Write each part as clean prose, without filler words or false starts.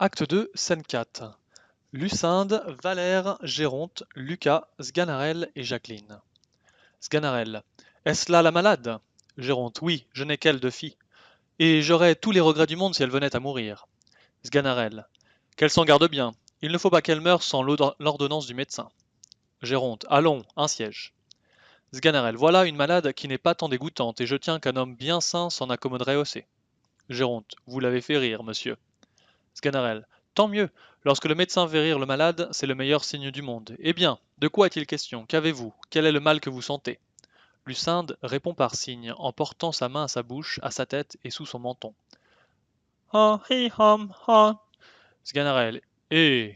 Acte 2, scène 4. Lucinde, Valère, Géronte, Lucas, Sganarelle et Jacqueline. Sganarelle. Est-ce là la malade? Géronte. Oui, je n'ai qu'elle de fille. Et j'aurais tous les regrets du monde si elle venait à mourir. Sganarelle. Qu'elle s'en garde bien. Il ne faut pas qu'elle meure sans l'ordonnance du médecin. Géronte. Allons, un siège. Sganarelle. Voilà une malade qui n'est pas tant dégoûtante, et je tiens qu'un homme bien sain s'en accommoderait aussi. Géronte. Vous l'avez fait rire, monsieur. Sganarelle. Tant mieux. Lorsque le médecin fait rire le malade, c'est le meilleur signe du monde. Eh bien, de quoi est-il question? Qu'avez-vous? Quel est le mal que vous sentez? Lucinde répond par signe, en portant sa main à sa bouche, à sa tête et sous son menton. Ah, hi, hum, ah. Sganarelle. Eh,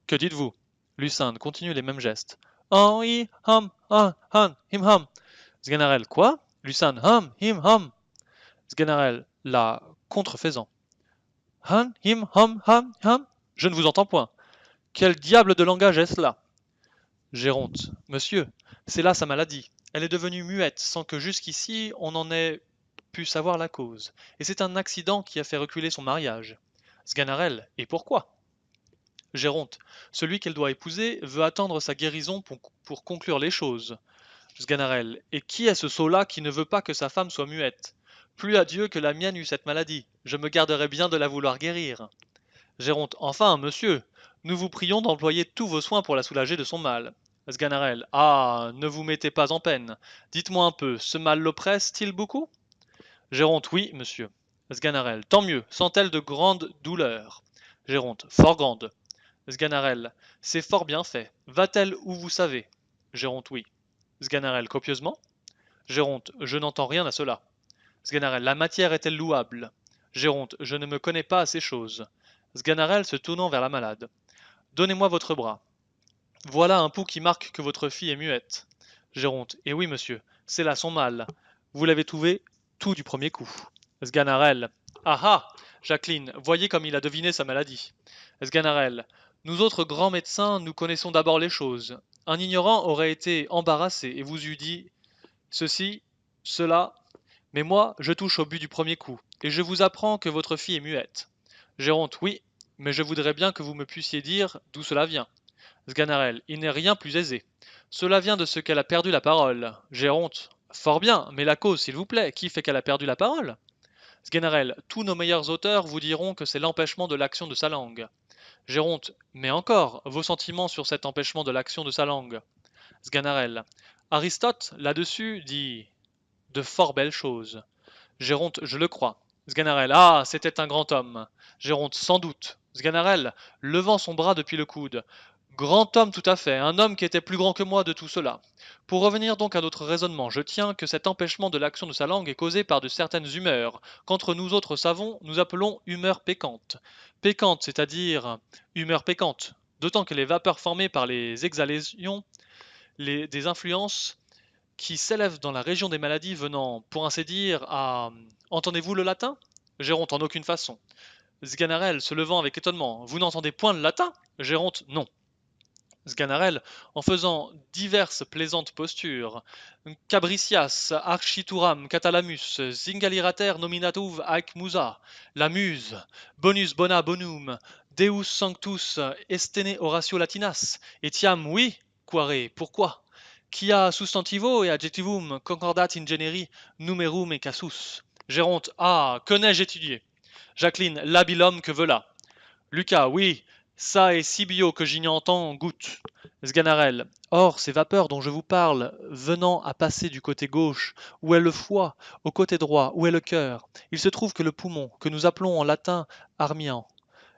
que dites-vous? Lucinde continue les mêmes gestes. Ah, hi, hum, ah, han, him, hum. Sganarelle. Quoi? Lucinde. Hum, him, hum. Sganarelle. La contrefaisant. Han, him, hum, hum, hum. Je ne vous entends point. Quel diable de langage est-ce là? Géronte. Monsieur, c'est là sa maladie. Elle est devenue muette sans que jusqu'ici on en ait pu savoir la cause. Et c'est un accident qui a fait reculer son mariage. Sganarelle. Et pourquoi? Géronte. Celui qu'elle doit épouser veut attendre sa guérison pour conclure les choses. Sganarelle. Et qui est ce sot-là qui ne veut pas que sa femme soit muette? Plus à Dieu que la mienne eût cette maladie. Je me garderais bien de la vouloir guérir. Géronte. Enfin, monsieur, nous vous prions d'employer tous vos soins pour la soulager de son mal. Sganarelle. Ah, ne vous mettez pas en peine. Dites-moi un peu, ce mal l'oppresse-t-il beaucoup? Géronte. Oui, monsieur. Sganarelle. Tant mieux. Sent-elle de grandes douleurs? Géronte. Fort grandes. Sganarelle. C'est fort bien fait. Va-t-elle où vous savez? Géronte. Oui. Sganarelle. Copieusement? Géronte. Je n'entends rien à cela. Sganarelle. La matière est-elle louable? Géronte. Je ne me connais pas à ces choses. Sganarelle se tournant vers la malade. Donnez-moi votre bras. Voilà un pouls qui marque que votre fille est muette. Géronte. Eh oui, monsieur, c'est là son mal. Vous l'avez trouvé tout du premier coup. Sganarelle. Ah ah! Jacqueline, voyez comme il a deviné sa maladie. Sganarelle. Nous autres grands médecins, nous connaissons d'abord les choses. Un ignorant aurait été embarrassé et vous eût dit ceci, cela, mais moi, je touche au but du premier coup, et je vous apprends que votre fille est muette. Géronte. Oui, mais je voudrais bien que vous me puissiez dire d'où cela vient. Sganarelle. Il n'est rien plus aisé. Cela vient de ce qu'elle a perdu la parole. Géronte. Fort bien, mais la cause, s'il vous plaît, qui fait qu'elle a perdu la parole? Sganarelle. Tous nos meilleurs auteurs vous diront que c'est l'empêchement de l'action de sa langue. Géronte. Mais encore, vos sentiments sur cet empêchement de l'action de sa langue. Sganarelle. Aristote, là-dessus, dit de fort belles choses. Géronte. Je le crois. Sganarelle. Ah, c'était un grand homme. Géronte. Sans doute. Sganarelle, levant son bras depuis le coude. Grand homme tout à fait, un homme qui était plus grand que moi de tout cela. Pour revenir donc à notre raisonnement, je tiens que cet empêchement de l'action de sa langue est causé par de certaines humeurs, qu'entre nous autres savons, nous appelons humeurs péquantes. Péquantes, c'est-à-dire humeurs péquantes, d'autant que les vapeurs formées par les exhalations, des influences qui s'élèvent dans la région des maladies venant, pour ainsi dire, à... Entendez-vous le latin? Géronte, en aucune façon. Sganarelle, se levant avec étonnement. Vous n'entendez point le latin? Géronte, non. Sganarelle, en faisant diverses plaisantes postures. Cabricias, archituram, catalamus, zingalirater nominativ haec musa, la muse, bonus bona bonum, Deus sanctus estene Horatio Latinas, etiam oui, quare, pourquoi? Quia substantivo et adjectivum concordat in generi numerum et casus. Géronte, ah, que n'ai-je étudié? Jacqueline, l'habile homme que veut-là. Lucas, oui, ça est si bio que j'y entends goutte. Sganarelle. Or, ces vapeurs dont je vous parle, venant à passer du côté gauche, où est le foie, au côté droit, où est le cœur, il se trouve que le poumon, que nous appelons en latin armian,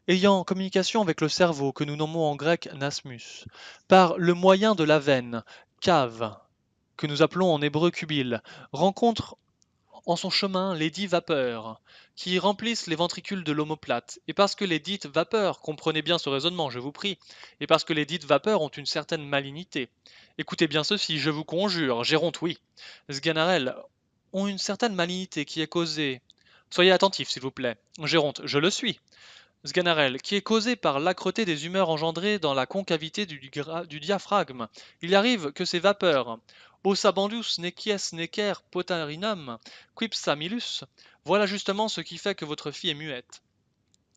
ayant communication avec le cerveau, que nous nommons en grec nasmus, par le moyen de la veine, cave, que nous appelons en hébreu cubile, rencontre en son chemin les dix vapeurs, qui remplissent les ventricules de l'omoplate, et parce que les dites vapeurs, comprenez bien ce raisonnement, je vous prie, et parce que les dites vapeurs ont une certaine malignité. Écoutez bien ceci, je vous conjure, Géronte, oui, Sganarelle, ont une certaine malignité qui est causée. Soyez attentif, s'il vous plaît. Géronte, je le suis. Sganarelle, qui est causée par l'âcreté des humeurs engendrées dans la concavité du diaphragme. Il arrive que ces vapeurs, ossa bandus necies necer potarinum, quipsa milus, voilà justement ce qui fait que votre fille est muette.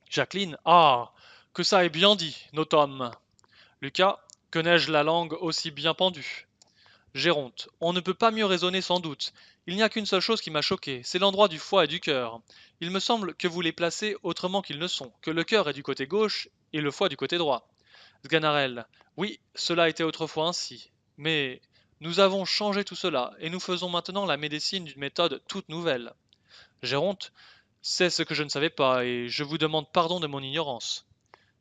Jacqueline, ah, Que ça est bien dit, notre homme. Lucas, que n'ai-je la langue aussi bien pendue? Géronte, on ne peut pas mieux raisonner sans doute. Il n'y a qu'une seule chose qui m'a choqué, c'est l'endroit du foie et du cœur. Il me semble que vous les placez autrement qu'ils ne sont, que le cœur est du côté gauche et le foie du côté droit. Sganarelle, oui, cela était autrefois ainsi. Mais nous avons changé tout cela, et nous faisons maintenant la médecine d'une méthode toute nouvelle. Géronte, c'est ce que je ne savais pas, et je vous demande pardon de mon ignorance.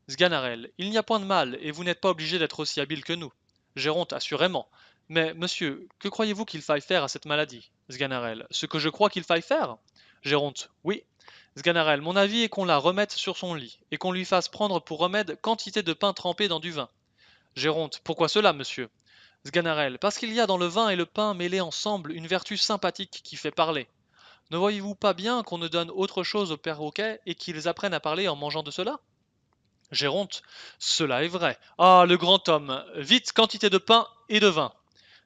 Sganarelle, il n'y a point de mal, et vous n'êtes pas obligé d'être aussi habile que nous. Géronte, assurément. Mais, monsieur, que croyez-vous qu'il faille faire à cette maladie? Sganarelle, ce que je crois qu'il faille faire? Géronte, oui. Sganarelle, mon avis est qu'on la remette sur son lit, et qu'on lui fasse prendre pour remède quantité de pain trempé dans du vin. Géronte, pourquoi cela, monsieur? Sganarelle, parce qu'il y a dans le vin et le pain mêlés ensemble une vertu sympathique qui fait parler. Ne voyez-vous pas bien qu'on ne donne autre chose aux perroquets et qu'ils apprennent à parler en mangeant de cela? Géronte, cela est vrai. Ah, le grand homme, vite quantité de pain et de vin.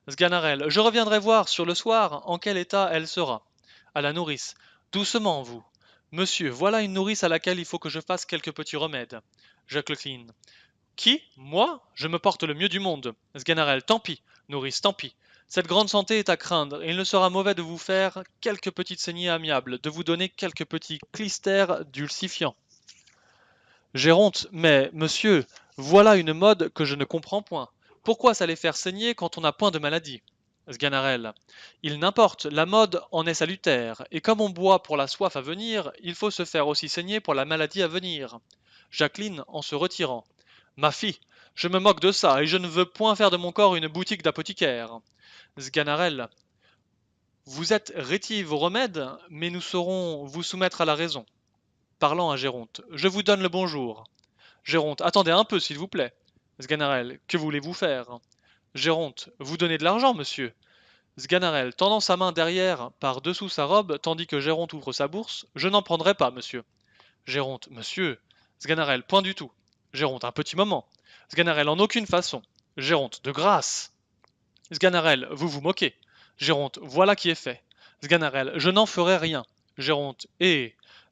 Sganarelle, je reviendrai voir sur le soir en quel état elle sera. À la nourrice, doucement vous. Monsieur, voilà une nourrice à laquelle il faut que je fasse quelques petits remèdes. Jacqueline, qui? Moi? Je me porte le mieux du monde. Sganarelle, tant pis. Nourrice, tant pis. Cette grande santé est à craindre, et il ne sera mauvais de vous faire quelques petites saignées amiables, de vous donner quelques petits clistères dulcifiants. Géronte, mais, monsieur, voilà une mode que je ne comprends point. Pourquoi s'aller faire saigner quand on n'a point de maladie? Sganarelle, il n'importe, la mode en est salutaire, et comme on boit pour la soif à venir, il faut se faire aussi saigner pour la maladie à venir. Jacqueline, en se retirant. Ma fille, je me moque de ça, et je ne veux point faire de mon corps une boutique d'apothicaire. Sganarelle, vous êtes rétive aux remèdes, mais nous saurons vous soumettre à la raison. Parlant à Géronte, je vous donne le bonjour. Géronte, attendez un peu, s'il vous plaît. Sganarelle, que voulez-vous faire? Géronte, vous donnez de l'argent, monsieur. Sganarelle, tendant sa main derrière par-dessous sa robe, tandis que Géronte ouvre sa bourse, je n'en prendrai pas, monsieur. Géronte, monsieur. Sganarelle, point du tout. Géronte, un petit moment. Sganarelle, en aucune façon. Géronte, de grâce. Sganarelle, vous vous moquez. Géronte, voilà qui est fait. Sganarelle, je n'en ferai rien. Géronte,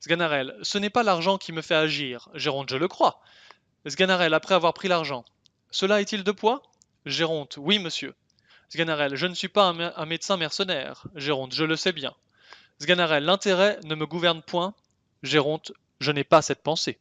Sganarelle, ce n'est pas l'argent qui me fait agir. Géronte, je le crois. Sganarelle, après avoir pris l'argent. Cela est-il de poids? Géronte, oui, monsieur. Sganarelle, je ne suis pas un médecin mercenaire. Géronte, je le sais bien. Sganarelle, l'intérêt ne me gouverne point. Géronte, je n'ai pas cette pensée.